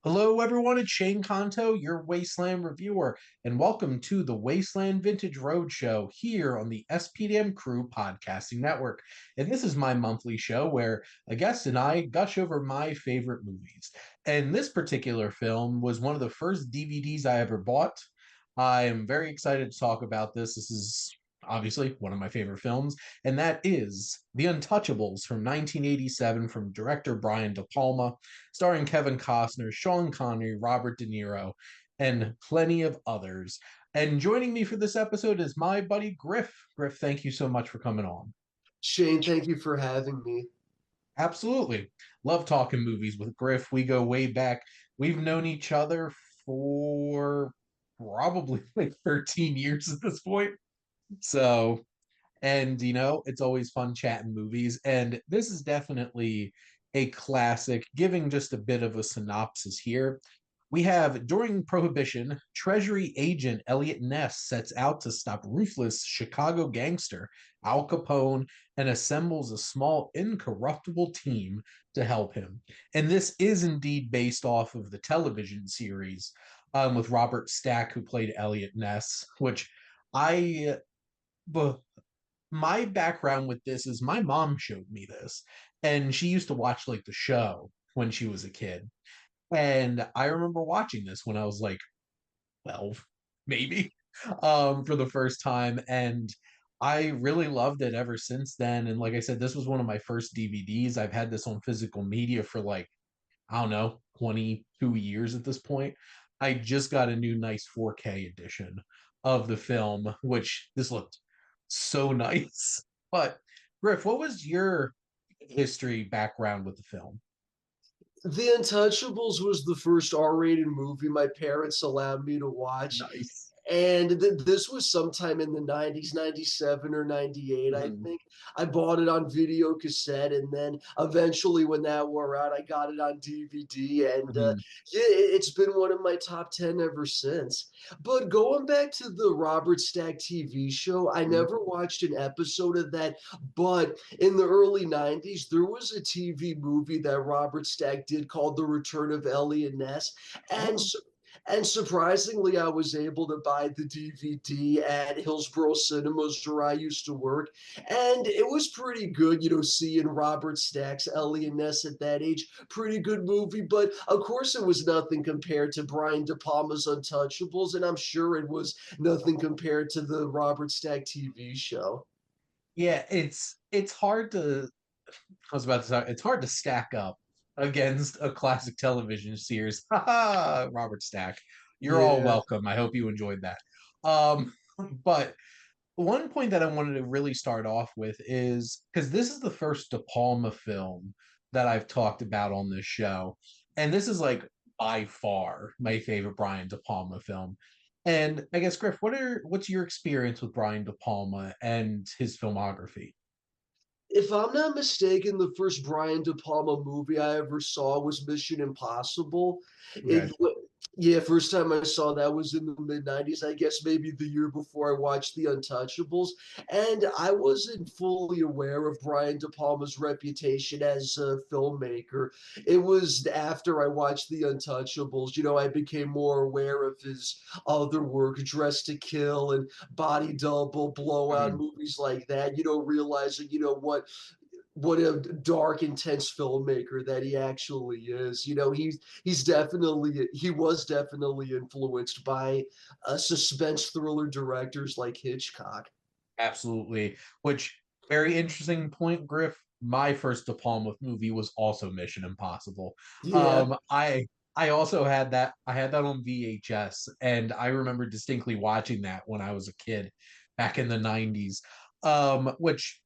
Hello, everyone. It's Shane Kanto, your Wasteland reviewer, and welcome to the Wasteland Vintage Roadshow here on the SPDM Crew Podcasting Network. And this is my monthly show where a guest and I gush over my favorite movies. And this particular film was one of the first DVDs I ever bought. I am very excited to talk about this. This is obviously one of my favorite films, and that is The Untouchables from 1987 from director Brian De Palma, starring Kevin Costner, Sean Connery, Robert De Niro, and plenty of others. And joining me for this episode is my buddy Griff. Griff, thank you so much for coming on. Shane, thank you for having me. Absolutely. Love talking movies with Griff. We go way back. We've known each other for probably like 13 years at this point. So, and it's always fun chatting movies. And this is definitely a classic. Giving just a bit of a synopsis here, we have during Prohibition, Treasury agent Elliot Ness sets out to stop ruthless Chicago gangster Al Capone and assembles a small, incorruptible team to help him. And this is indeed based off of the television series with Robert Stack, who played Elliot Ness, which I. But my background with this is my mom showed me this, and she used to watch like the show when she was a kid. And I remember watching this when I was like 12, maybe, for the first time. And I really loved it ever since then. And like I said, this was one of my first DVDs. I've had this on physical media for like, I don't know, 22 years at this point. I just got a new nice 4K edition of the film, which this looked so nice. But Griff, what was your history background with the film? The Untouchables was the first R-rated movie my parents allowed me to watch. Nice. And this was sometime in the 90s, 97 or 98, I Mhm. think. I bought it on video cassette. And then eventually, when that wore out, I got it on DVD. And Mhm. yeah, it's been one of my top 10 ever since. But going back to the Robert Stack TV show, I Mhm. never watched an episode of that. But in the early 90s, there was a TV movie that Robert Stack did called The Return of Elliot Ness. And Oh. so and surprisingly, I was able to buy the DVD at Hillsborough Cinemas where I used to work. And it was pretty good, seeing Robert Stack's Ellie and Ness at that age. Pretty good movie. But of course, it was nothing compared to Brian De Palma's Untouchables. And I'm sure it was nothing compared to the Robert Stack TV show. Yeah, it's hard to I was about to say it's hard to stack up against a classic television series. Haha, Robert Stack. You're all Yeah. welcome. I hope you enjoyed that. Um, but one point that I wanted to really start off with is because this is the first De Palma film that I've talked about on this show. And this is like by far my favorite Brian De Palma film. And I guess Griff, what's your experience with Brian De Palma and his filmography? If I'm not mistaken, the first Brian De Palma movie I ever saw was Mission Impossible. Okay. It, yeah, first time I saw that was in the mid '90s. I guess maybe the year before I watched The Untouchables, and I wasn't fully aware of Brian De Palma's reputation as a filmmaker. It was after I watched The Untouchables, I became more aware of his other work, Dress to Kill and Body Double, Blowout, Mhm. movies like that, realizing, what a dark, intense filmmaker that he actually is. He was definitely influenced by suspense thriller directors like Hitchcock. Absolutely. Which very interesting point, Griff. My first De Palma movie was also Mission Impossible. Yeah. I also had that. I had that on VHS, and I remember distinctly watching that when I was a kid back in the '90s. Which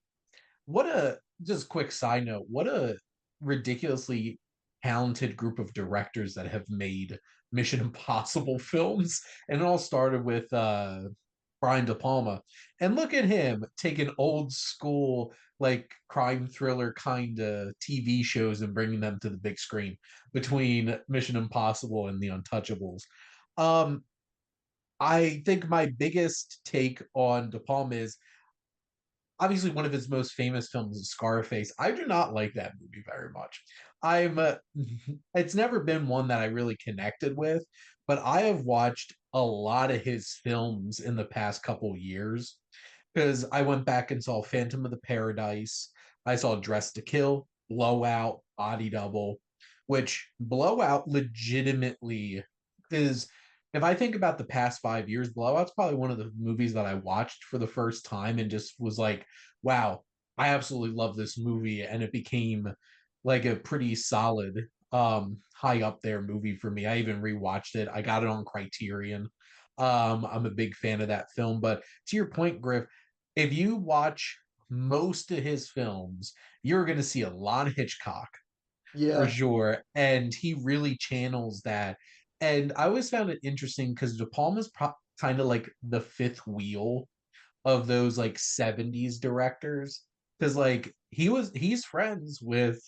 what a just quick side note. What a ridiculously talented group of directors that have made Mission Impossible films, and it all started with Brian De Palma. And look at him taking old school, like crime thriller kind of TV shows and bringing them to the big screen between Mission Impossible and The Untouchables. Um, I think my biggest take on De Palma is obviously one of his most famous films is Scarface. I do not like that movie very much. I'm it's never been one that I really connected with, but I have watched a lot of his films in the past couple years because I went back and saw Phantom of the Paradise. I saw Dress to Kill, Blowout, Body Double, which Blowout legitimately is. If I think about the past 5 years, Blowout's probably one of the movies that I watched for the first time and just was like, wow, I absolutely love this movie. And it became like a pretty solid, high up there movie for me. I even rewatched it. I got it on Criterion. I'm a big fan of that film. But to your point, Griff, if you watch most of his films, you're going to see a lot of Hitchcock for Yeah, sure. And he really channels that. And I always found it interesting because De Palma's kind of like the fifth wheel of those like 70s directors. Because like he's friends with,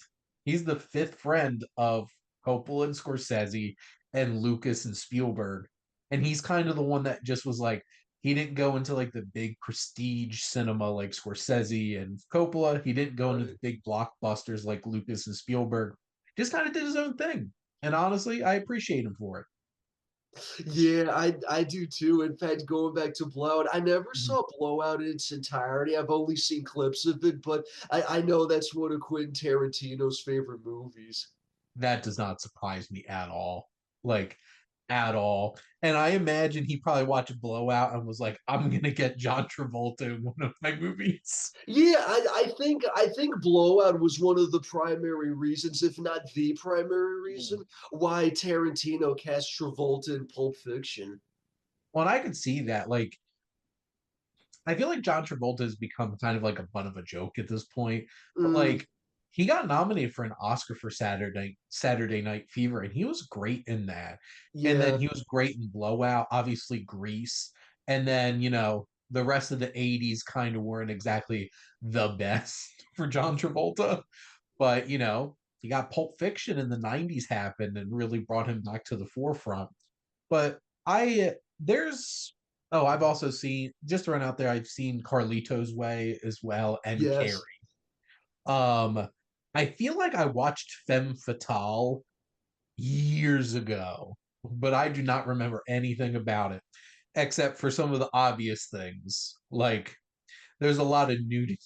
he's the fifth friend of Coppola and Scorsese and Lucas and Spielberg. And he's kind of the one that just was like, he didn't go into like the big prestige cinema like Scorsese and Coppola. He didn't go into the right. big blockbusters like Lucas and Spielberg. Just kind of did his own thing. And honestly, I appreciate him for it. Yeah, I do too. In fact, going back to Blowout, I never Mhm. saw Blowout in its entirety. I've only seen clips of it, but I know that's one of Quentin Tarantino's favorite movies. That does not surprise me at all. Like, at all. And I imagine he probably watched Blowout and was like, I'm going to get John Travolta in one of my movies. Yeah, I think Blowout was one of the primary reasons, if not the primary reason, why Tarantino cast Travolta in Pulp Fiction. Well, and I could see that. Like, I feel like John Travolta has become kind of like a butt of a joke at this point. But Mm, like he got nominated for an Oscar for Saturday Night Fever, and he was great in that. And then yeah. he was great in Blowout, obviously Grease. And then, the rest of the 80s kind of weren't exactly the best for John Travolta. But, you got Pulp Fiction in the 90s happened and really brought him back to the forefront. But there's I've also seen, just to run out there, I've seen Carlito's Way as well and Carrie. Yes. Um, I feel like I watched Femme Fatale years ago, but I do not remember anything about it except for some of the obvious things. Like there's a lot of nudity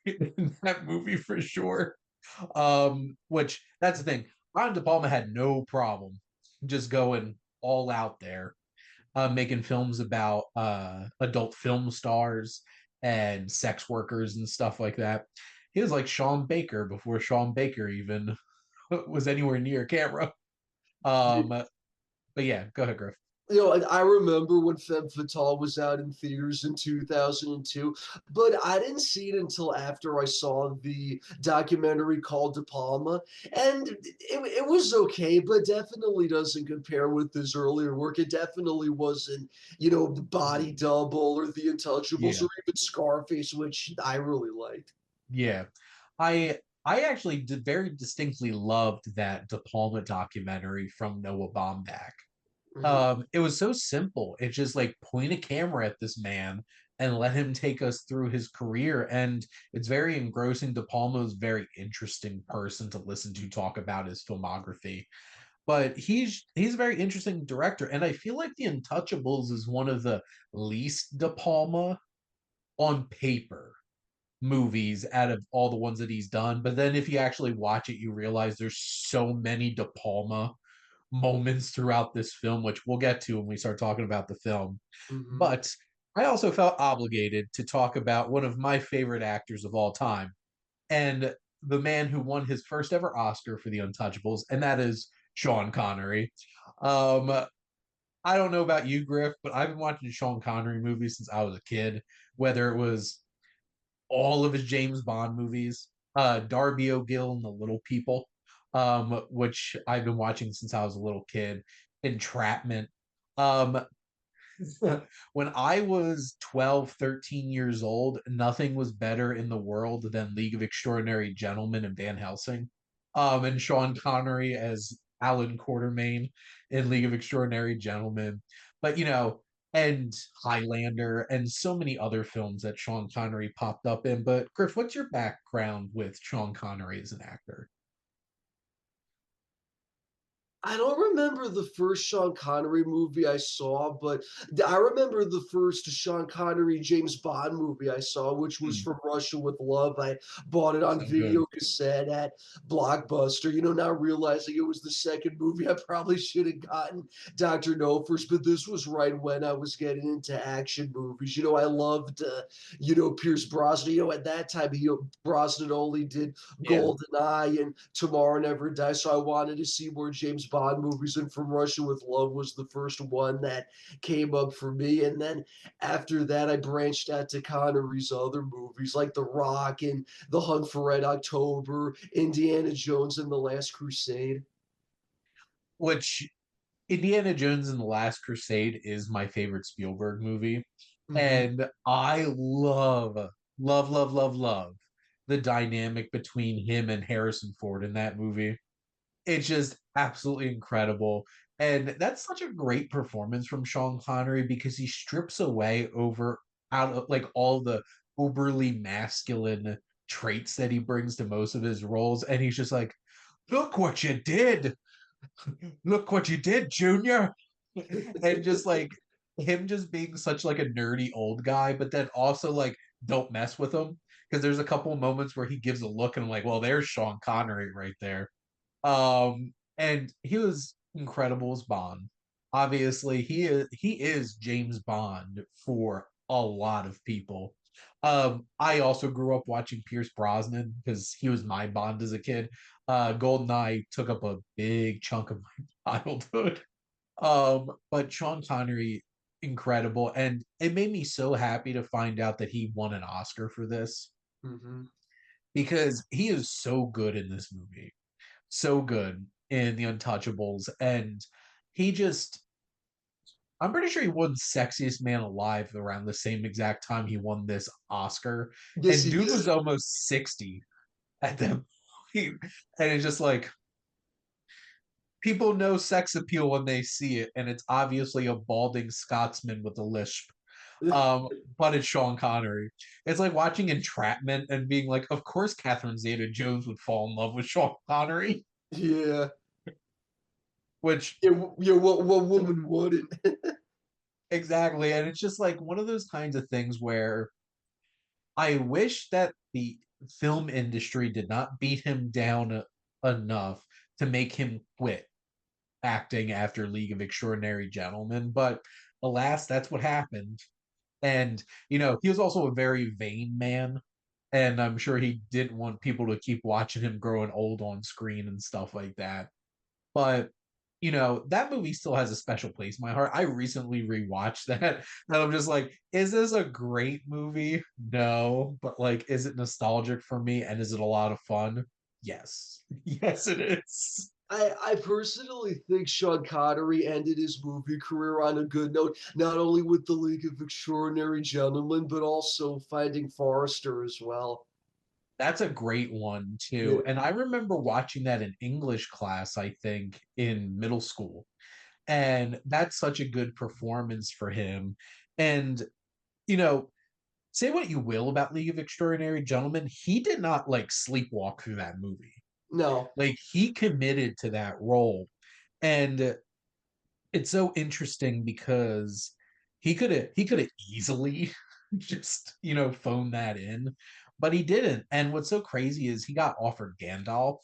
in that movie for sure. Which that's the thing. Brian De Palma had no problem just going all out there, making films about adult film stars and sex workers and stuff like that. He was like Sean Baker before Sean Baker even was anywhere near camera. Um, but yeah, go ahead, Griff. I remember when Femme Fatale was out in theaters in 2002, but I didn't see it until after I saw the documentary called De Palma, and it was okay, but definitely doesn't compare with his earlier work. It definitely wasn't, the Body Double or the Untouchables Yeah, or even Scarface, which I really liked. yeah. I actually very distinctly loved that De Palma documentary from Noah Baumbach. Mhm. It was so simple. It's just like point a camera at this man and let him take us through his career. And it's very engrossing. De Palma is a very interesting person to listen to talk about his filmography. But he's a very interesting director. And I feel like The Untouchables is one of the least De Palma on paper movies out of all the ones that he's done. But then if you actually watch it, you realize there's so many De Palma moments throughout this film, which we'll get to when we start talking about the film. Mhm. But I also felt obligated to talk about one of my favorite actors of all time and the man who won his first ever Oscar for The Untouchables, and that is Sean Connery. Um, I don't know about you, Griff, but I've been watching Sean Connery movies since I was a kid, whether it was all of his James Bond movies, Darby O'Gill and the Little People, which I've been watching since I was a little kid, Entrapment. Um, when I was 12, 13 years old, nothing was better in the world than League of Extraordinary Gentlemen and Van Helsing. And Sean Connery as Alan Quartermain in League of Extraordinary Gentlemen. But, and Highlander and so many other films that Sean Connery popped up in. But Griff, what's your background with Sean Connery as an actor? I don't remember the first Sean Connery movie I saw, but I remember the first Sean Connery James Bond movie I saw, which was Hmm, From Russia with Love. I bought it on so good. video cassette at Blockbuster, now realizing it was the second movie I probably should have gotten Dr. No first, but this was right when I was getting into action movies. I loved, Pierce Brosnan. At that time, Brosnan only did Yeah. GoldenEye and Tomorrow Never Dies. So I wanted to see more James Bond movies, and From Russia with Love was the first one that came up for me. And then after that, I branched out to Connery's other movies like The Rock and The Hunt for Red October, Indiana Jones and The Last Crusade. Which Indiana Jones and the Last Crusade is my favorite Spielberg movie. Mm-hmm. And I love the dynamic between him and Harrison Ford in that movie. It's just absolutely incredible. And that's such a great performance from Sean Connery because he strips away over out of like all the uberly masculine traits that he brings to most of his roles. And he's just like, look what you did. Look what you did, Junior. And just like him just being such like a nerdy old guy, but then also like don't mess with him. Because there's a couple of moments where he gives a look and I'm like, well, there's Sean Connery right there. And he was incredible as Bond. Obviously, he is James Bond for a lot of people. I also grew up watching Pierce Brosnan because he was my Bond as a kid. GoldenEye took up a big chunk of my childhood. But Sean Connery, incredible, and it made me so happy to find out that he won an Oscar for this Mm-hmm. because he is so good in this movie, so good in the Untouchables, and he just I'm pretty sure he won Sexiest Man Alive around the same exact time he won this Oscar. Yes, And he dude did. was almost 60 at that point. And it's just like people know sex appeal when they see it, and it's obviously a balding Scotsman with a lisp. Um, but it's Sean Connery. It's like watching Entrapment and being like, of course Catherine Zeta Jones would fall in love with Sean Connery, Yeah. which Yeah, yeah, what woman wouldn't? exactly. And it's just like one of those kinds of things where I wish that the film industry did not beat him down enough to make him quit acting after League of Extraordinary Gentlemen. But alas, that's what happened. And, he was also a very vain man. And I'm sure he didn't want people to keep watching him growing old on screen and stuff like that. But that movie still has a special place in my heart. I recently rewatched that, and I'm just like, is this a great movie? No, but like, is it nostalgic for me? And is it a lot of fun? Yes, yes, it is. I personally think Sean Connery ended his movie career on a good note, not only with The League of Extraordinary Gentlemen, but also Finding Forrester as well. That's a great one too. Yeah. And I remember watching that in English class, I think, in middle school. And that's such a good performance for him. And, you know, say what you will about League of Extraordinary Gentlemen, he did not like sleepwalk through that movie. No. Like he committed to that role. And it's so interesting because he could have easily just, phoned that in, but he didn't. And what's so crazy is he got offered Gandalf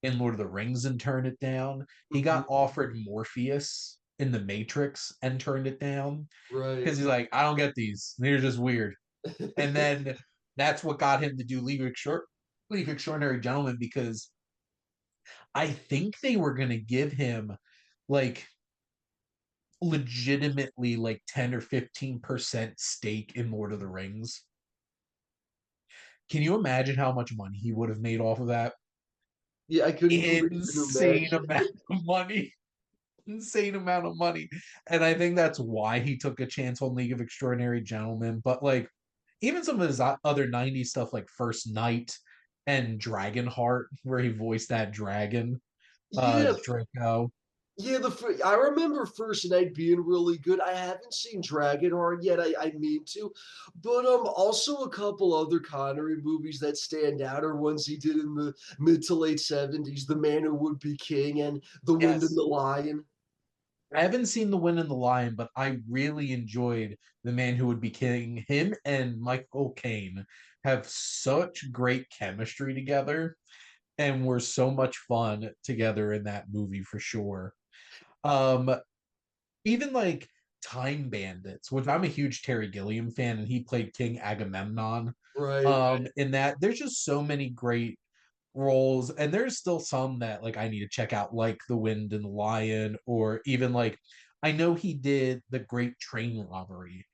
in Lord of the Rings and turned it down. He got Mhm. offered Morpheus in The Matrix and turned it down Right. because he's like, I don't get these. They're just weird. And then that's what got him to do League of Extraordinary Gentlemen because I think they were going to give him like legitimately like 10 or 15% stake in Lord of the Rings. Can you imagine how much money he would have made off of that? Yeah, I couldn't even Insane imagine. amount of money. Insane amount of money. And I think that's why he took a chance on League of Extraordinary Gentlemen. But like even some of his other 90s stuff like First Night and Dragonheart, where he voiced that dragon, Yeah, Draco. Yeah, I remember First Night being really good. I haven't seen Dragonheart yet. I mean to, but also a couple other Connery movies that stand out are ones he did in the mid to late '70s: The Man Who Would Be King and The Wind and Yes. the Lion. I haven't seen The Wind and the Lion, but I really enjoyed The Man Who Would Be King. Him and Michael Caine have such great chemistry together and were so much fun together in that movie for sure. Um, Even like Time Bandits, which I'm a huge Terry Gilliam fan, and he played King Agamemnon. Right. In that there's just so many great roles, and there's still some that like I need to check out, like The Wind and the Lion, or even like I know he did The Great Train Robbery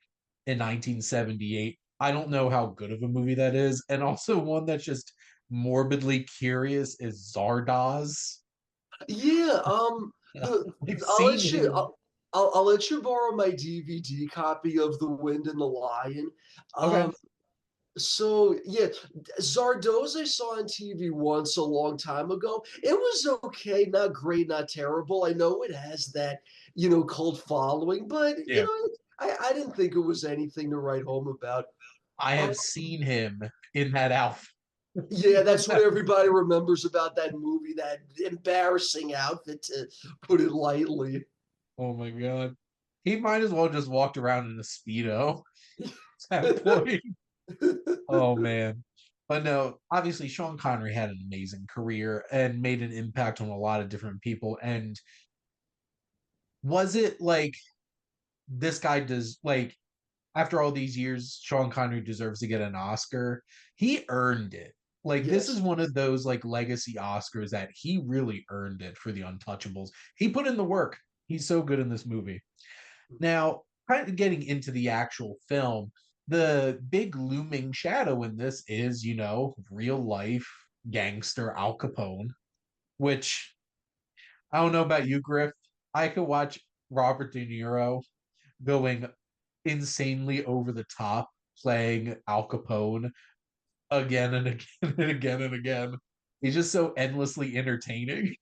in 1978. I don't know how good of a movie that is, and also one that's just morbidly curious is Zardoz. Yeah. The I've I'll seen let you. him. I'll let you borrow my DVD copy of The Wind and the Lion. Okay, Um, So yeah, Zardoz I saw on TV once a long time ago. It was okay, not great, not terrible. I know it has that, cult following, but yeah, I didn't think it was anything to write home about. I Uh, have seen him in that outfit. yeah, that's what everybody remembers about that movie, that embarrassing outfit, to put it lightly. Oh my god, he might as well just walked around in a speedo at that point. Oh man. But no, obviously Sean Connery had an amazing career and made an impact on a lot of different people. And was it like this guy does like after all these years, Sean Connery deserves to get an Oscar? He earned it. Like this is Yes. one of those like legacy Oscars that he really earned it for the Untouchables. He put in the work. He's so good in this movie. Now, kind of getting into the actual film, the big looming shadow in this is, real life gangster Al Capone, which I don't know about you, Griff. I could watch Robert De Niro going insanely over the top playing Al Capone again and again and again and again. He's just so endlessly entertaining.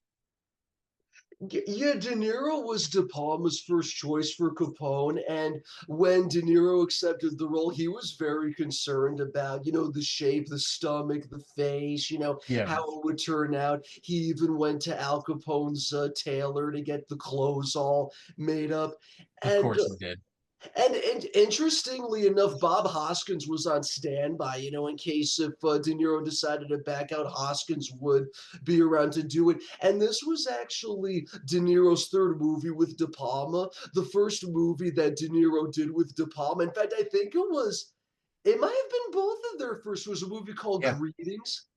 Yeah, De Niro was De Palma's first choice for Capone, and when De Niro accepted the role, he was very concerned about, the shape, the stomach, the face, Yeah, how it would turn out. He even went to Al Capone's tailor to get the clothes all made up, of and course he did. and interestingly enough, Bob Hoskins was on standby, in case if De Niro decided to back out, Hoskins would be around to do it. And this was actually De Niro's third movie with De Palma, the first movie that De Niro did with De Palma. In fact, I think it might have been both of their first. Was a movie called Yeah. Greetings.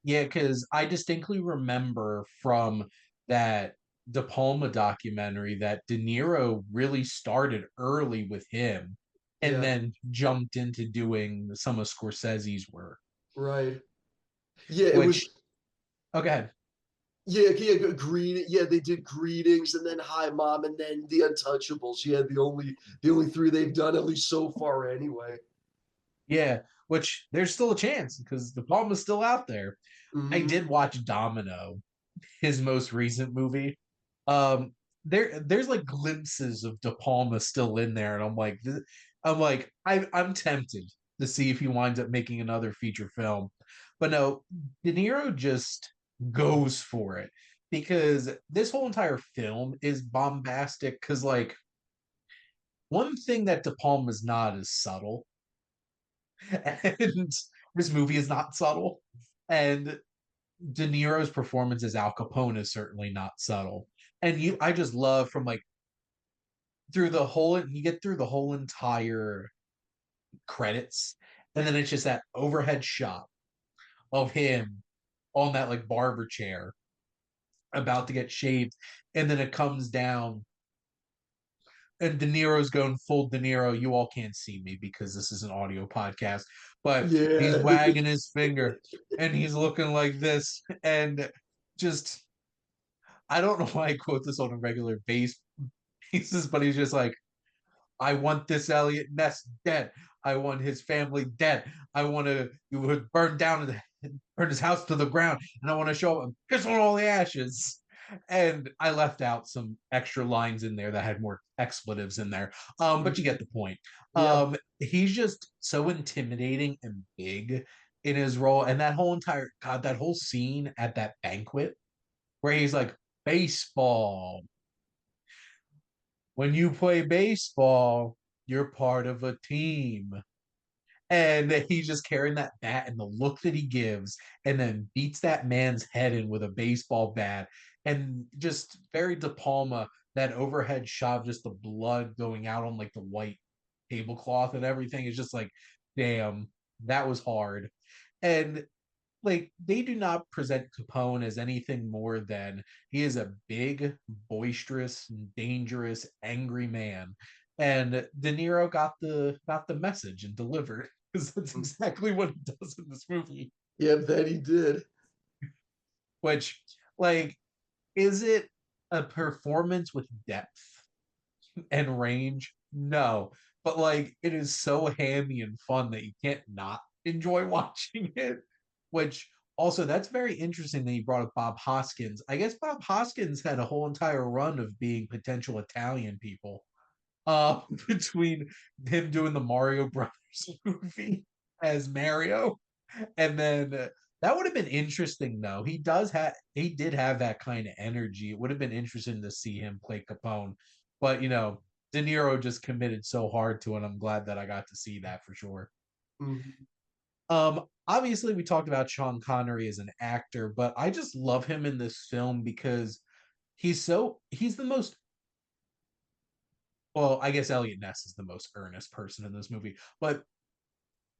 Yeah, because I distinctly remember from that De Palma documentary that De Niro really started early with him and Yeah, then jumped into doing some of Scorsese's work, right. Yeah, it which, was. okay. Yeah, they did Greetings and then Hi Mom and then The Untouchables. Yeah, the only three they've done, at least so far anyway. Yeah, which there's still a chance because De Palma's still out there. I Hmm. did watch Domino, his most recent movie. Um, there's like glimpses of De Palma still in there, and I'm tempted to see if he winds up making another feature film, but no, De Niro just goes for it because this whole entire film is bombastic. Because like one thing that De Palma's not is subtle, and this movie is not subtle, and De Niro's performance as Al Capone is certainly not subtle. And I just love from like you get through the whole entire credits, and then it's just that overhead shot of him on that like barber chair about to get shaved, and then it comes down, and De Niro's going full De Niro. You all can't see me because this is an audio podcast, but he's Yeah. wagging his finger and he's looking like this, and just I don't know why I quote this on a regular basis, but he's just like, I want this Elliot Ness dead. I want his family dead. I want to you would burn his house to the ground, and I want to show him piss on all the ashes. And I left out some extra lines in there that had more expletives in there. But you Mhm. get the point. Yeah. He's just so intimidating and big in his role. And that whole entire God, that whole scene at that banquet where he's like, baseball. When you play baseball, you're part of a team. And he's just carrying that bat and the look that he gives, and then beats that man's head in with a baseball bat. And just very De Palma, that overhead shot of just the blood going out on like the white tablecloth and everything is just like, damn, that was hard. And like they do not present Capone as anything more than he is a big, boisterous, dangerous, angry man. And De Niro got the message and delivered because that's Mm. exactly what he does in this movie. Yeah, that he did. Which, like, is it a performance with depth and range? No, but like it is so hammy and fun that you can't not enjoy watching it. Which also that's very interesting that you brought up Bob Hoskins. I guess Bob Hoskins had a whole entire run of being potential Italian people. Between him doing the Mario Brothers movie as Mario, and then that would have been interesting though. He did have that kind of energy. It would have been interesting to see him play Capone, but De Niro just committed so hard to it. I'm glad that I got to see that for sure. Mhm. Obviously we talked about Sean Connery as an actor, but I just love him in this film because he's the most, well, I guess Elliot Ness is the most earnest person in this movie, but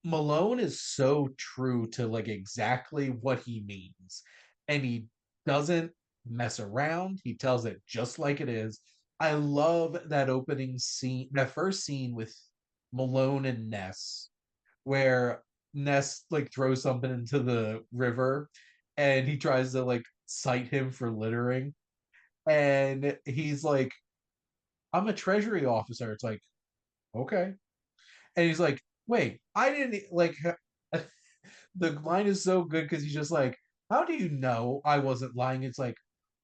Malone is so true to like exactly what he means. And he doesn't mess around. He tells it just like it is. I love that opening scene, that first scene with Malone and Ness, where Ness like throws something into the river and he tries to like cite him for littering. And he's like, I'm a treasury officer. It's like, okay. And he's like, wait, I didn't like the line is so good because he's just like, how do you know I wasn't lying? It's like,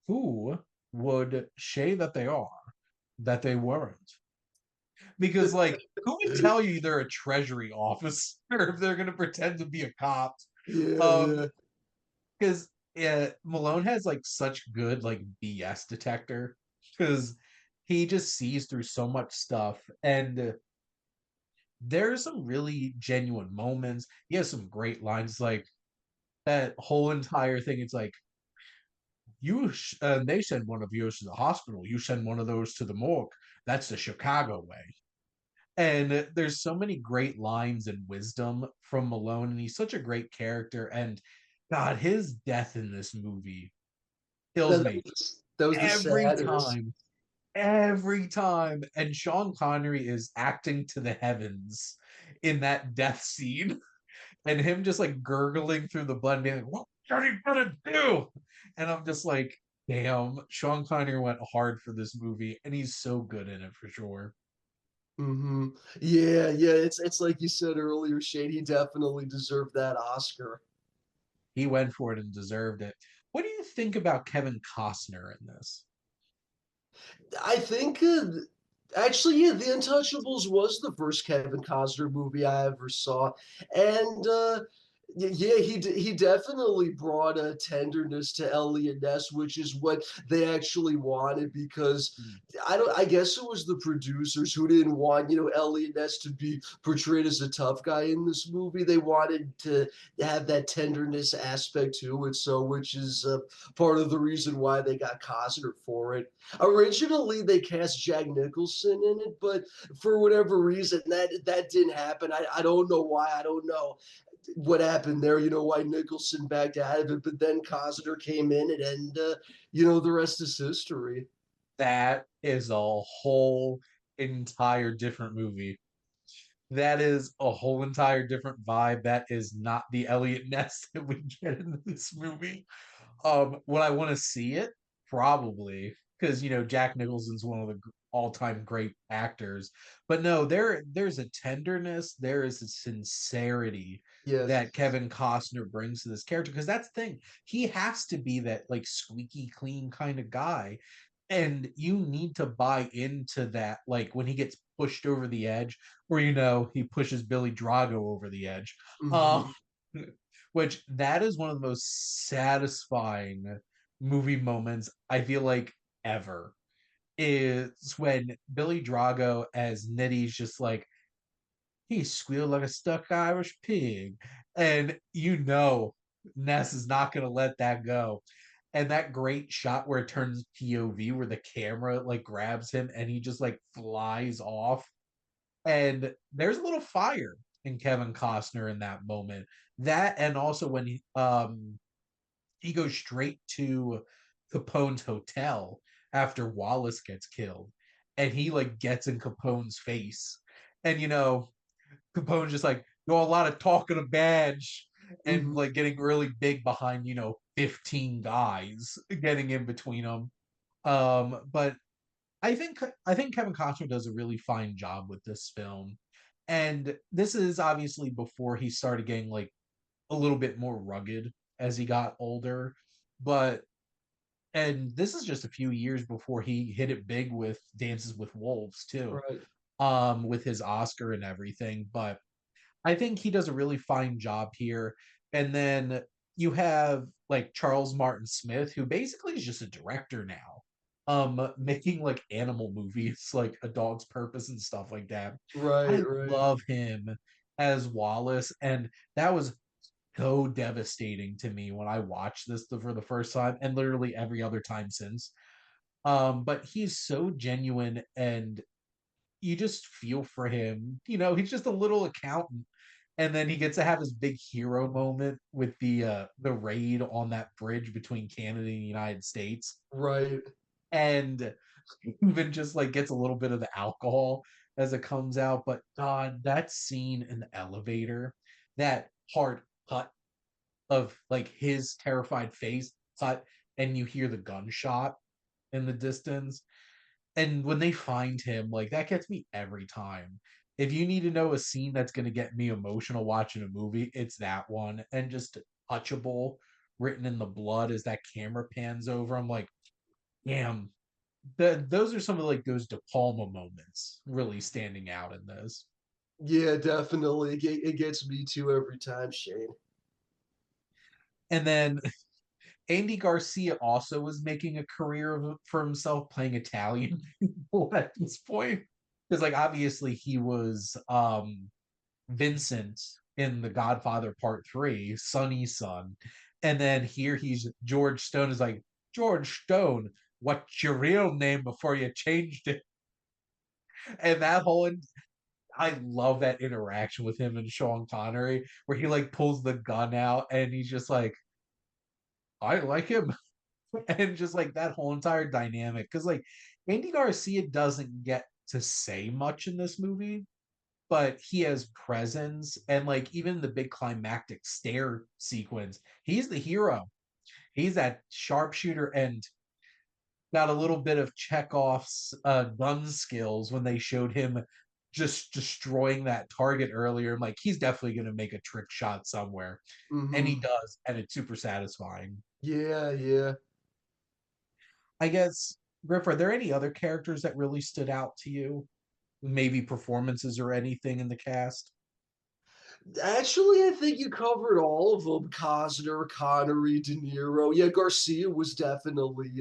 who would say that they are, that they weren't? Because like, who would tell you they're a treasury officer if they're gonna pretend to be a cop? Yeah, Um, yeah. because Malone has like such good like BS detector because he just sees through so much stuff and there's some really genuine moments. He has some great lines, like that whole entire thing. It's like they send one of yours to the hospital. You send one of those to the morgue. That's the Chicago way. And there's so many great lines and wisdom from Malone, and he's such a great character. And God, his death in this movie kills That me that was the every saddest. time. Every time. And Sean Connery is acting to the heavens in that death scene. And him just like gurgling through the blood and being like, what are you gonna do? And I'm just like, damn, Sean Connery went hard for this movie, and he's so good in it for sure. Hmm. Yeah, yeah. It's like you said earlier, Shane. He definitely deserved that Oscar. He went for it and deserved it. What do you think about Kevin Costner in this? I think actually, yeah, The Untouchables was the first Kevin Costner movie I ever saw, and yeah, he definitely brought a tenderness to Elliot Ness, which is what they actually wanted because Mm. I guess it was the producers who didn't want Elliot Ness to be portrayed as a tough guy in this movie. They wanted to have that tenderness aspect to it, so which is part of the reason why they got Costner for it. Originally, they cast Jack Nicholson in it, but for whatever reason, that didn't happen. I don't know why. I don't know what happened there. Why Nicholson backed out of it, but then Costner came in it, and the rest is history. That is a whole entire different movie. That is a whole entire different vibe. That is not the Elliot Ness that we get in this movie. Would I want to see it? Probably, because Jack Nicholson's one of the all-time great actors. But no, there's a tenderness, there is a sincerity Yes. that Kevin Costner brings to this character, because that's the thing. He has to be that like squeaky clean kind of guy, and you need to buy into that, like when he gets pushed over the edge, or he pushes Billy Drago over the edge. Hmm. um which that is one of the most satisfying movie moments I feel like ever, is when Billy Drago as Nitty's just like, he squealed like a stuck Irish pig. And Ness is not going to let that go. And that great shot where it turns POV, where the camera like grabs him and he just like flies off. And there's a little fire in Kevin Costner in that moment. That, and also when he goes straight to Capone's hotel after Wallace gets killed, and he like gets in Capone's face. And Capone's just like, a lot of talking a badge, and Hmm. like getting really big behind 15 guys getting in between them. But I think Kevin Costner does a really fine job with this film. And this is obviously before he started getting like a little bit more rugged as he got older. But and this is just a few years before he hit it big with Dances with Wolves too, Right. with his Oscar and everything. But I think he does a really fine job here. And then you have like Charles Martin Smith, who basically is just a director now, making like animal movies, like A Dog's Purpose and stuff like that. Right. I Right. love him as Wallace, and that was so devastating to me when I watched this for the first time, and literally every other time since. But he's so genuine, and you just feel for him. He's just a little accountant, and then he gets to have his big hero moment with the raid on that bridge between Canada and the United States, Right. and even just like gets a little bit of the alcohol as it comes out. But God, that scene in the elevator, that hard cut of like his terrified face cut, and you hear the gunshot in the distance. And when they find him, like that gets me every time. If you need to know a scene that's going to get me emotional watching a movie, it's that one. And just touchable, written in the blood as that camera pans over. I'm like, damn. Those are some of like those De Palma moments really standing out in this. Yeah, definitely. It gets me too every time, Shane. And then Andy Garcia also was making a career for himself playing Italian people at this point. Because like obviously he was Vincent in The Godfather Part 3, Sonny's son. And then here he's George Stone is like, George Stone, what's your real name before you changed it? And I love that interaction with him and Sean Connery, where he like pulls the gun out and he's just like, I like him. And just like that whole entire dynamic. Because like Andy Garcia doesn't get to say much in this movie, but he has presence, and like even the big climactic stare sequence, he's the hero. He's that sharpshooter, and got a little bit of Chekhov's gun skills when they showed him just destroying that target earlier. I'm like, he's definitely going to make a trick shot somewhere, and he Hmm. does, and it's super satisfying. Yeah, yeah. I guess, Griff, are there any other characters that really stood out to you? Maybe performances or anything in the cast? Actually, I think you covered all of them. Costner, Connery, De Niro. Yeah, Garcia was definitely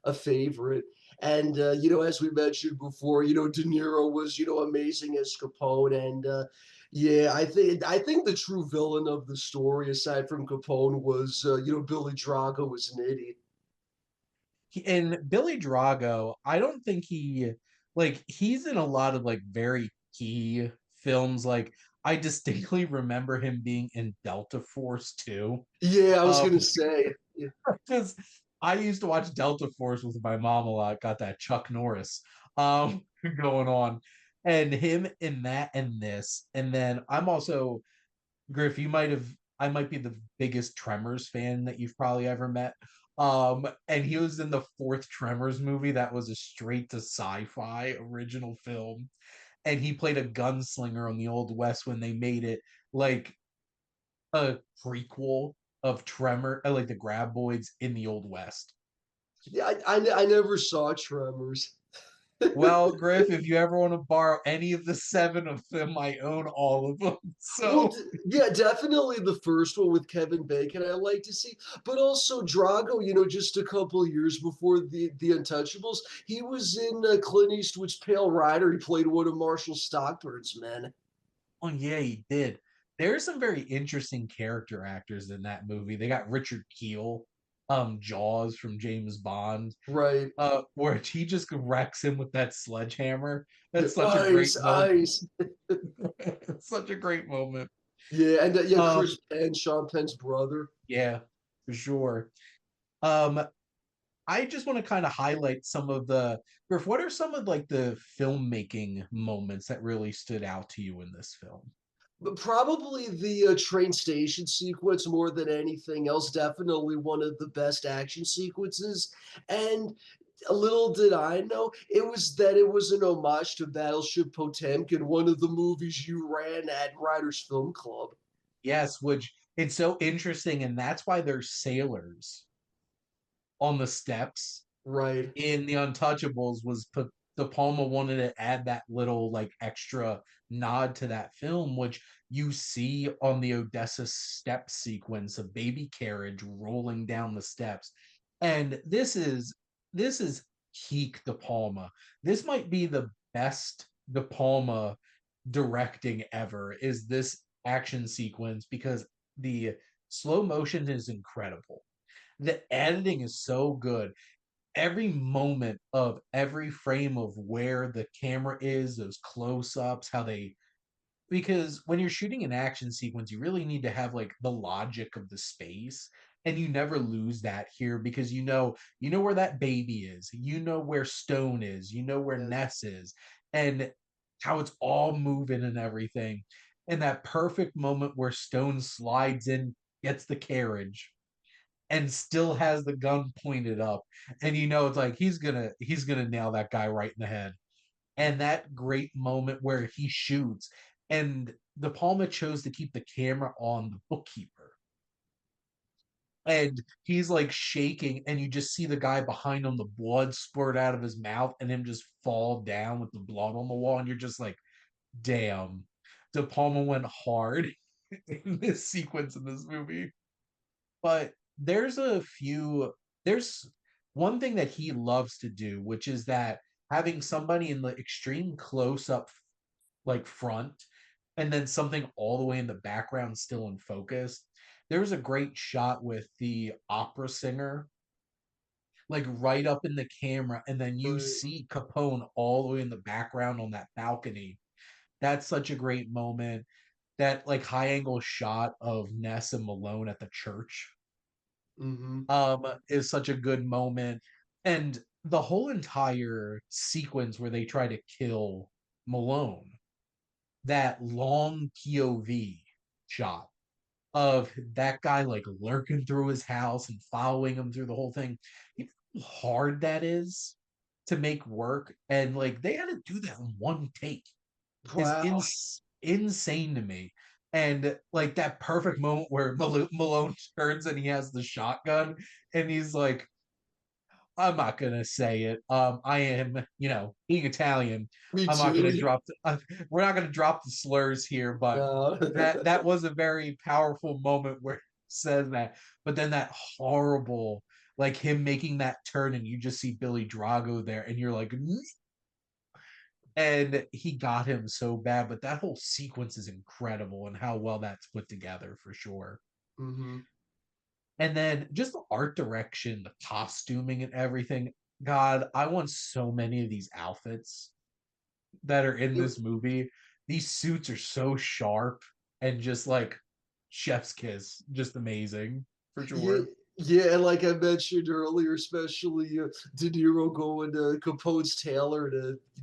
a favorite. And, as we mentioned before, De Niro was, amazing as Capone. And, yeah, I think the true villain of the story, aside from Capone, was, Billy Drago as Nitty. And Billy Drago, I don't think he's in a lot of like very key films. Like I distinctly remember him being in Delta Force too. Yeah, I was Um, going to say. Yeah. because I used to watch Delta Force with my mom a lot. Got that Chuck Norris going on, and him in that and this, and then I'm also Griff, I might be the biggest Tremors fan that you've probably ever met. And he was in the fourth Tremors movie that was a straight to sci-fi original film. And he played a gunslinger on the Old West when they made it like a prequel of Tremor, like the Graboids in the Old West. Yeah, I never saw Tremors. Well, Griff, if you ever want to borrow any of the seven of them, I own all of them. Well, So, yeah, definitely the first one with Kevin Bacon I like to see, but also Drago. Just a couple years before the Untouchables, he was in Clint Eastwood's Pale Rider. He played one of Marshall Stockburn's men. oh yeah, he did. There's some very interesting character actors in that movie. They got Richard Kiel, Jaws from James Bond, Right. where he just wrecks him with that sledgehammer. Yeah, That's such a great ice, moment. ice. Such a great moment. Yeah, and yeah, Um, Chris Penn, Sean Penn's brother. yeah, for sure. Um, I just want to kind of highlight some of the Griff, what are some of like the filmmaking moments that really stood out to you in this film? But probably the train station sequence more than anything else. Definitely one of the best action sequences. And a little did I know, it was an homage to Battleship Potemkin, one of the movies you ran at Writers Film Club. Yes, which it's so interesting, and that's why there's sailors on the steps Right. in the Untouchables was put De Palma wanted to add that little like extra nod to that film, which you see on the Odessa step sequence, a baby carriage rolling down the steps. And this is peak De Palma. This might be the best De Palma directing ever, is this action sequence because the slow motion is incredible. The editing is so good, every moment of every frame of where the camera is, those close-ups, how they, because when you're shooting an action sequence, you really need to have like the logic of the space. And you never lose that here because you know where that baby is, you know where Stone is, you know where Yes. Ness is, and how it's all moving and everything. And that perfect moment where Stone slides in, gets the carriage, and still has the gun pointed up, and it's like he's gonna nail that guy right in the head. And that great moment where he shoots, and De Palma chose to keep the camera on the bookkeeper, and he's like shaking, and you just see the guy behind him, the blood spurt out of his mouth, and him just fall down with the blood on the wall, and you're just like, damn, De Palma went hard in this sequence in this movie. But there's one thing that he loves to do, which is that having somebody in the extreme close up like front, and then something all the way in the background still in focus. There's a great shot with the opera singer like right up in the camera, and then you Right. see Capone all the way in the background on that balcony. That's such a great moment. That like high angle shot of Ness and Malone at the church Mm-hmm. is such a good moment. And the whole entire sequence where they try to kill Malone, that long POV shot of that guy like lurking through his house and following him through the whole thing. You know how hard that is to make work, and like they had to do that in one take is Wow. insane to me. And like that perfect moment where Malone turns and he has the shotgun, and he's like, I'm not gonna say it. I am, being Italian. Me I'm not gonna too. drop. We're not gonna drop the slurs here, but No. that was a very powerful moment where he says that. But then that horrible, like him making that turn, and you just see Billy Drago there, and you're like, and he got him so bad. But that whole sequence is incredible, and how well that's put together for sure. Mm-hmm. And then just the art direction, the costuming, and everything. God, I want so many of these outfits that are in this movie. These suits are so sharp and just like chef's kiss, just amazing for Yeah, sure. yeah, and like I mentioned earlier, especially De Niro going to Capone's tailor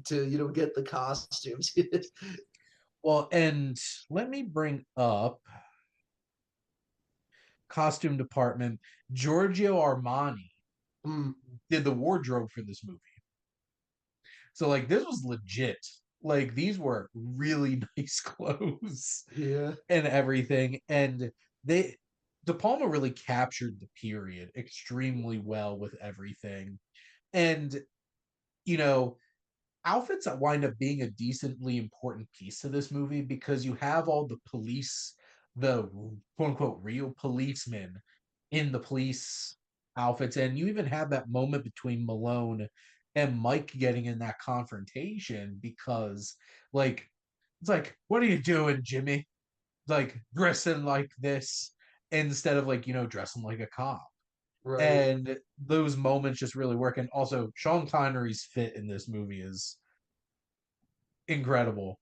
to get the costumes. Well, and let me bring up costume department. Giorgio Armani Mm, did the wardrobe for this movie. So like this was legit. Like these were really nice clothes yeah, and everything. And they De Palma really captured the period extremely well with everything. And you know, outfits that wind up being a decently important piece to this movie because you have all the police, the quote unquote real policemen in the police outfits, and you even have that moment between Malone and Mike getting in that confrontation because, like, it's like, what are you doing, Jimmy? Like dressing like this instead of like dressing like a cop. Right. And those moments just really work. And also, Sean Connery's fit in this movie is incredible.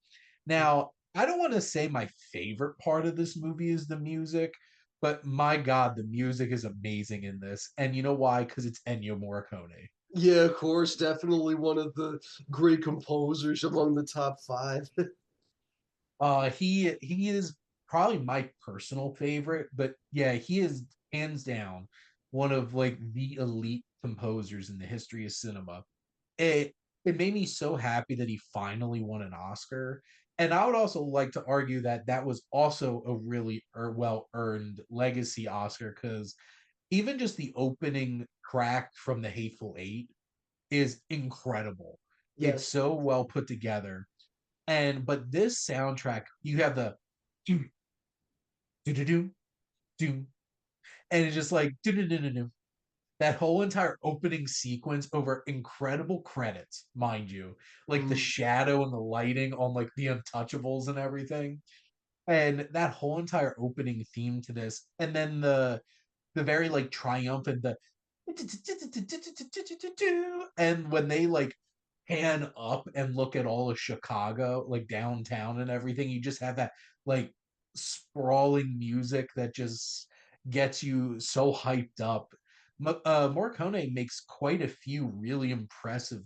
Now, I don't want to say my favorite part of this movie is the music, but my God, the music is amazing in this. And you know why? Because it's Ennio Morricone. Yeah, of course, definitely one of the great composers among the top five. He is probably my personal favorite, but yeah, he is hands down one of like the elite composers in the history of cinema. It made me so happy that he finally won an Oscar. And I would also like to argue that that was also a really well earned legacy Oscar because even just the opening track from The Hateful Eight is incredible. It's Yes. so well put together. And but this soundtrack, you have the do do do do do, and it's just like do do do do do. That whole entire opening sequence over incredible credits, mind you, like the Mm, shadow and the lighting on like the Untouchables and everything, and that whole entire opening theme to this, and then the very like triumphant the and when they like pan up and look at all of Chicago, like downtown and everything, you just have that like sprawling music that just gets you so hyped up. Morricone makes quite a few really impressive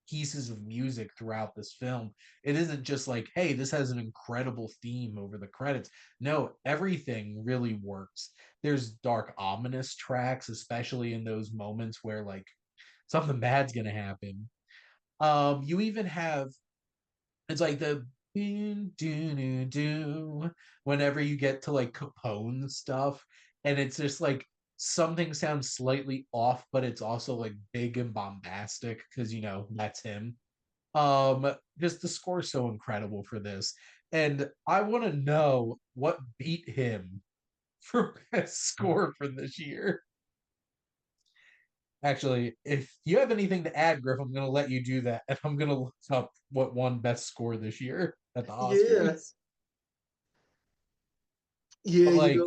pieces of music throughout this film. It isn't just like, hey, this has an incredible theme over the credits. No, everything really works. There's dark, ominous tracks, especially in those moments where like something bad's gonna happen. You even have it's like the do do do whenever you get to like Capone stuff, and it's just like something sounds slightly off, but it's also like big and bombastic because that's him. Just the score's so incredible for this, and I want to know what beat him for best score for this year. Actually, if you have anything to add, Griff, I'm going to let you do that, and I'm going to look up what won best score this year at the yeah. Oscars. Yeah, But like,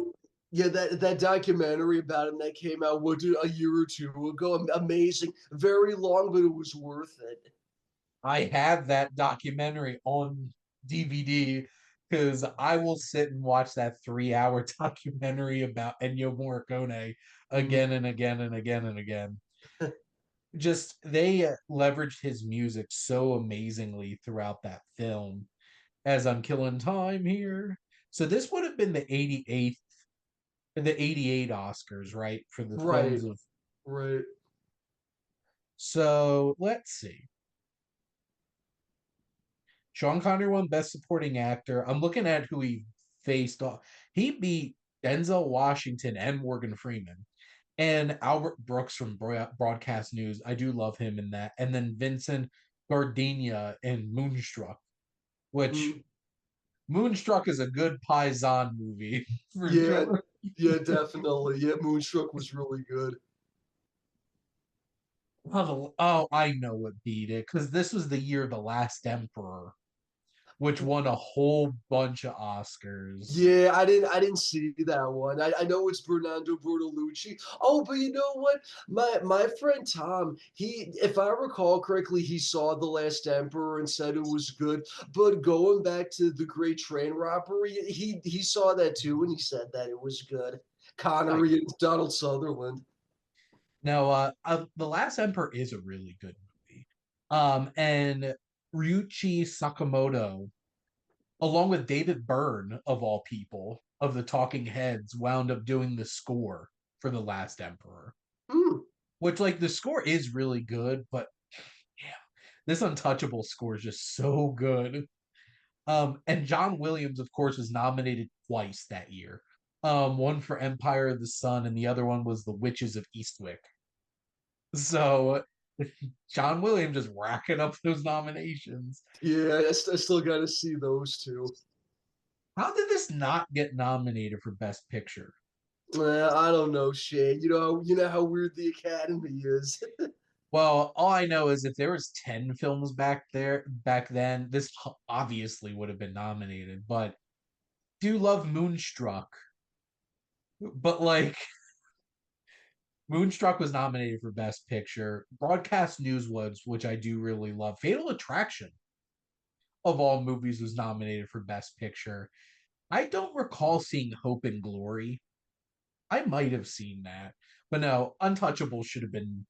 yeah, that documentary about him that came out a year or two ago, amazing, very long, but it was worth it. I have that documentary on DVD because I will sit and watch that 3 hour documentary about Ennio Morricone Mm. again and again and again and again. Just they leveraged his music so amazingly throughout that film. As I'm killing time here. So this would have been the 88 Oscars, right? For the Right, films of right. so let's see. Sean Connery won Best Supporting Actor. I'm looking at who he faced off. He beat Denzel Washington and Morgan Freeman. And Albert Brooks from Broadcast News. I do love him in that. And then Vincent Gardenia in Moonstruck, which Mm. Moonstruck is a good Paisan movie for Yeah, sure. yeah, definitely. Yeah, Moonstruck was really good. Oh, I know what beat it because this was the year of The Last Emperor, which won a whole bunch of Oscars. Yeah, I didn't see that one. I know it's Bernardo Bertolucci. Oh, but you know what? My friend Tom, he if I recall correctly, he saw The Last Emperor and said it was good. But going back to the Great Train Robbery, he saw that too and he said that it was good. Nice. Connery and Donald Sutherland. Now, The Last Emperor is a really good movie. And Ryuichi Sakamoto, along with David Byrne, of all people, of the Talking Heads, wound up doing the score for The Last Emperor. Hmm. Which, like, the score is really good, but yeah, this Untouchable score is just so good. And John Williams, of course, was nominated twice that year. One for Empire of the Sun, and the other one was The Witches of Eastwick. So John Williams just racking up those nominations. Yeah, I still got to see those two. How did this not get nominated for Best Picture? I don't know, Shane. You know how weird the Academy is. Well, all I know is if there was 10 films back then, this obviously would have been nominated. But do love Moonstruck, but like Moonstruck was nominated for Best Picture. Broadcast News was, which I do really love. Fatal Attraction of all movies was nominated for Best Picture. I don't recall seeing Hope and Glory. I might have seen that, but no, Untouchables should have been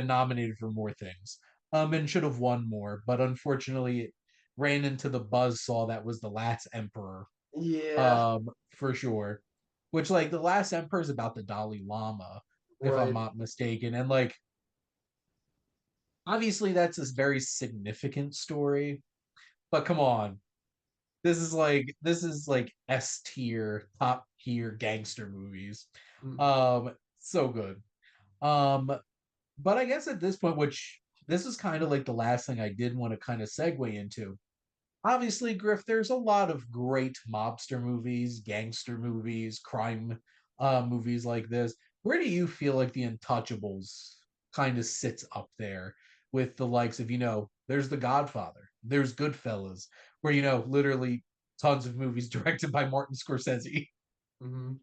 nominated for more things. And should have won more, but unfortunately it ran into the buzzsaw that was The Last Emperor. Yeah, For sure. Which like The Last Emperor is about the Dalai Lama, if I'm right. not mistaken. And like obviously that's a very significant story, but come on. This is like S tier, top tier gangster movies. Mm. So good. Um, but I guess at this point, which this is kind of like the last thing I did want to kind of segue into. Obviously, Griff, there's a lot of great mobster movies, gangster movies, crime movies like this. Where do you feel like The Untouchables kind of sits up there with the likes of, there's The Godfather, there's Goodfellas, where, literally tons of movies directed by Martin Scorsese. Mhm.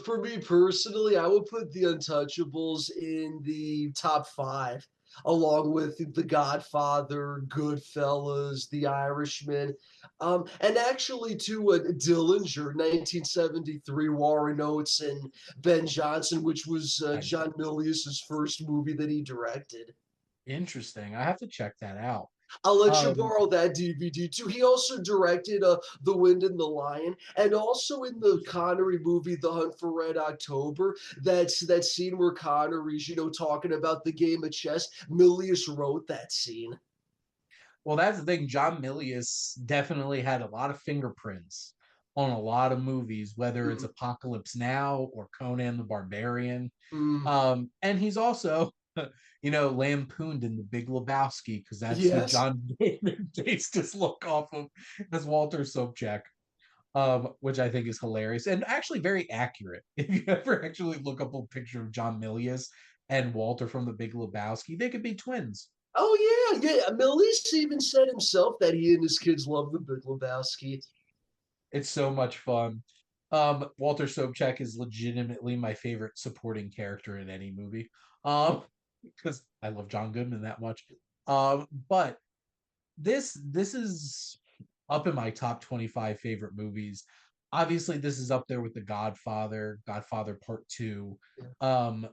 For me personally, I would put The Untouchables in the top five, along with The Godfather, Goodfellas, The Irishman, and actually too Dillinger, 1973, Warren Oates and Ben Johnson, which was Nice. John Milius's first movie that he directed. Interesting. I have to check that out. I'll let you Um, borrow that DVD too. He also directed The Wind and the Lion, and also in the Connery movie The Hunt for Red October. That's that scene where Connery's talking about the game of chess. Milius wrote that scene. Well, that's the thing. John Milius definitely had a lot of fingerprints on a lot of movies, whether it's Mm, Apocalypse Now or Conan the Barbarian. mm, And he's also, lampooned in The Big Lebowski because that's who yes. John takes his look off of as Walter Sobchak, which I think is hilarious and actually very accurate. If you ever actually look up a picture of John Milius and Walter from The Big Lebowski, they could be twins. Oh yeah. Milius even said himself that he and his kids love the Big Lebowski. It's so much fun. Walter Sobchak is legitimately my favorite supporting character in any movie. Because I love John Goodman that much. But this is up in my top 25 favorite movies. Obviously, this is up there with The Godfather, Godfather Part Two, Yeah. um,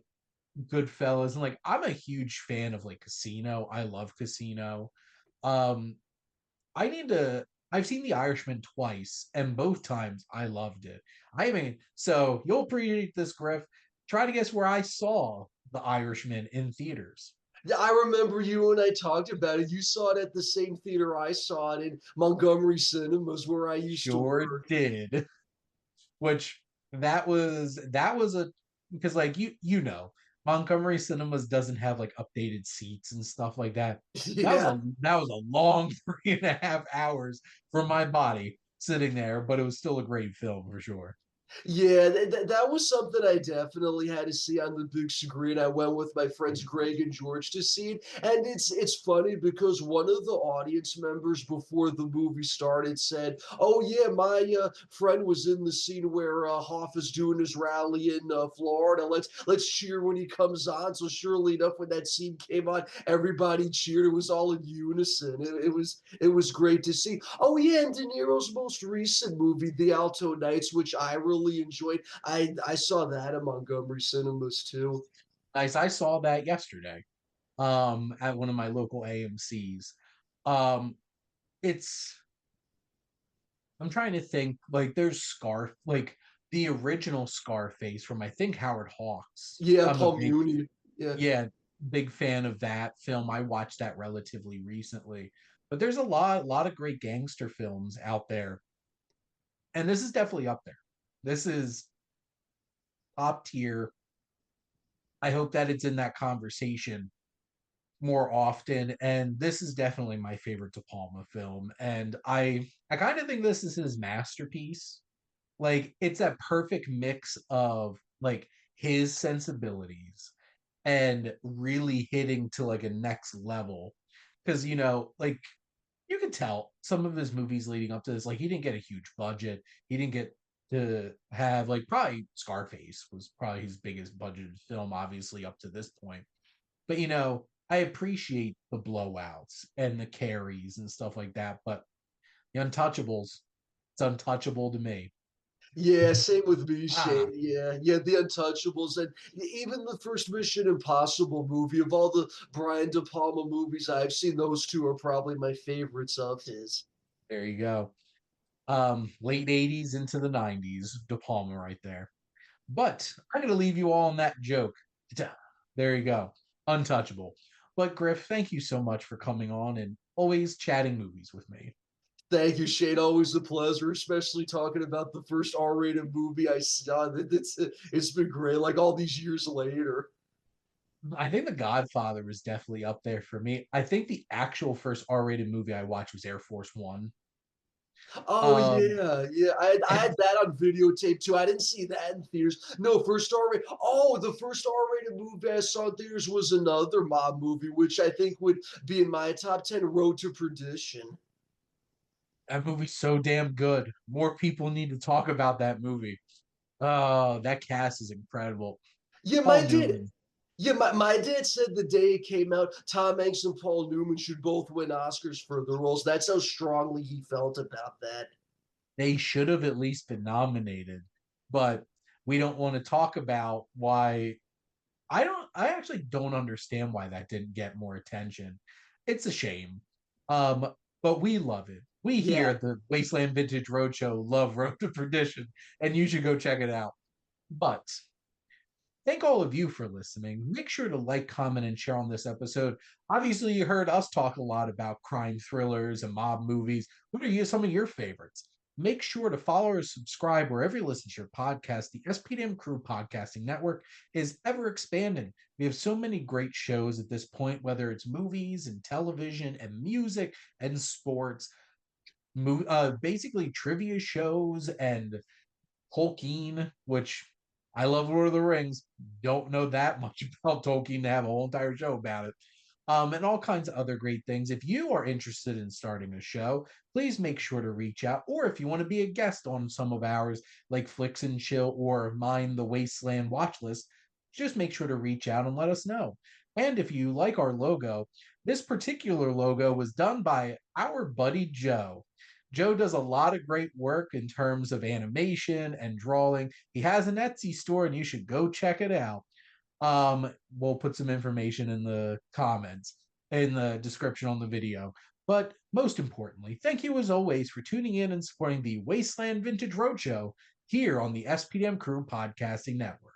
Goodfellas, and like I'm a huge fan of like Casino. I love Casino. Um, I need to. I've seen The Irishman twice, and both times I loved it. I mean, so you'll appreciate this, Griff. Try to guess where I saw The Irishman in theaters. Yeah, I remember you and I talked about it. You saw it at the same theater I saw it in Montgomery Cinemas, where I used to Sure work. did. Which that was a because like Montgomery Cinemas doesn't have like updated seats and stuff like that. Yeah. That was a long 3.5 hours for my body sitting there, but it was still a great film for sure. Yeah, that was something I definitely had to see on the big screen. I went with my friends Greg and George to see it, and it's funny because one of the audience members before the movie started said, "Oh yeah, my friend was in the scene where Hoff is doing his rally in Florida. Let's cheer when he comes on." So surely enough, when that scene came on, everybody cheered. It was all in unison. It was great to see. Oh yeah, and De Niro's most recent movie, The Alto Nights, which I really enjoyed. I saw that at Montgomery Cinemas too. Nice. I saw that yesterday at one of my local AMC's. It's I'm trying to think like there's like the original Scarface from I think Howard Hawks. Yeah, I'm a Paul big Muni. Yeah. Yeah, big fan of that film. I watched that relatively recently. But there's a lot of great gangster films out there. And this is definitely up there. This is top tier. I hope that it's in that conversation more often. And this is definitely my favorite De Palma film. And I kind of think this is his masterpiece. Like it's that perfect mix of like his sensibilities and really hitting to like a next level. Because like you could tell some of his movies leading up to this, like he didn't get a huge budget. He didn't get to have like probably Scarface was probably his biggest budgeted film, obviously up to this point. But I appreciate the blowouts and the carries and stuff like that. But the Untouchables, it's untouchable to me. Yeah, same with me, Ah, Shane. Yeah, yeah, The Untouchables, and even the first Mission Impossible movie. Of all the Brian De Palma movies I've seen, those two are probably my favorites of his. there you go. Late 80s into the 90s, De Palma right there. But I'm going to leave you all on that joke. There you go. Untouchable. But Griff, thank you so much for coming on and always chatting movies with me. Thank you, Shane. Always a pleasure, especially talking about the first R-rated movie I saw. It's been great, like all these years later. I think The Godfather was definitely up there for me. I think the actual first R-rated movie I watched was Air Force One. Oh Um, yeah, yeah. I had that on videotape too. I didn't see that in theaters. No, first R-rated. Oh, the first R-rated movie I saw in theaters was another mob movie, which I think would be in my top 10. Road to Perdition. that movie's so damn good. More people need to talk about that movie. Oh, that cast is incredible. Yeah, Paul my dad. Newman. Yeah, my dad said the day it came out, Tom Hanks and Paul Newman should both win Oscars for their roles. That's how strongly he felt about that. They should have at least been nominated, but we don't want to talk about why. I actually don't understand why that didn't get more attention. It's a shame. But we love it. We here Yeah. at the Wasteland Vintage Roadshow love Road to Perdition, and you should go check it out. But thank all of you for listening. Make sure to like, comment, and share on this episode. Obviously, you heard us talk a lot about crime thrillers and mob movies. What are some of your favorites? Make sure to follow or subscribe wherever you listen to your podcast. The SPDM Crew Podcasting Network is ever expanding. We have so many great shows at this point, whether it's movies and television and music and sports, basically trivia shows and Tolkien, which I love Lord of the Rings, don't know that much about Tolkien to have a whole entire show about it. And all kinds of other great things. If you are interested in starting a show, please make sure to reach out. Or if you want to be a guest on some of ours, like Flicks and Chill or Mine the Wasteland watch list, just make sure to reach out and let us know. And if you like our logo, this particular logo was done by our buddy Joe. Joe does a lot of great work in terms of animation and drawing. He has an Etsy store, and you should go check it out. We'll put some information in the comments, in the description on the video. But most importantly, thank you as always for tuning in and supporting the Wasteland Vintage Roadshow here on the SPDM Crew Podcasting Network.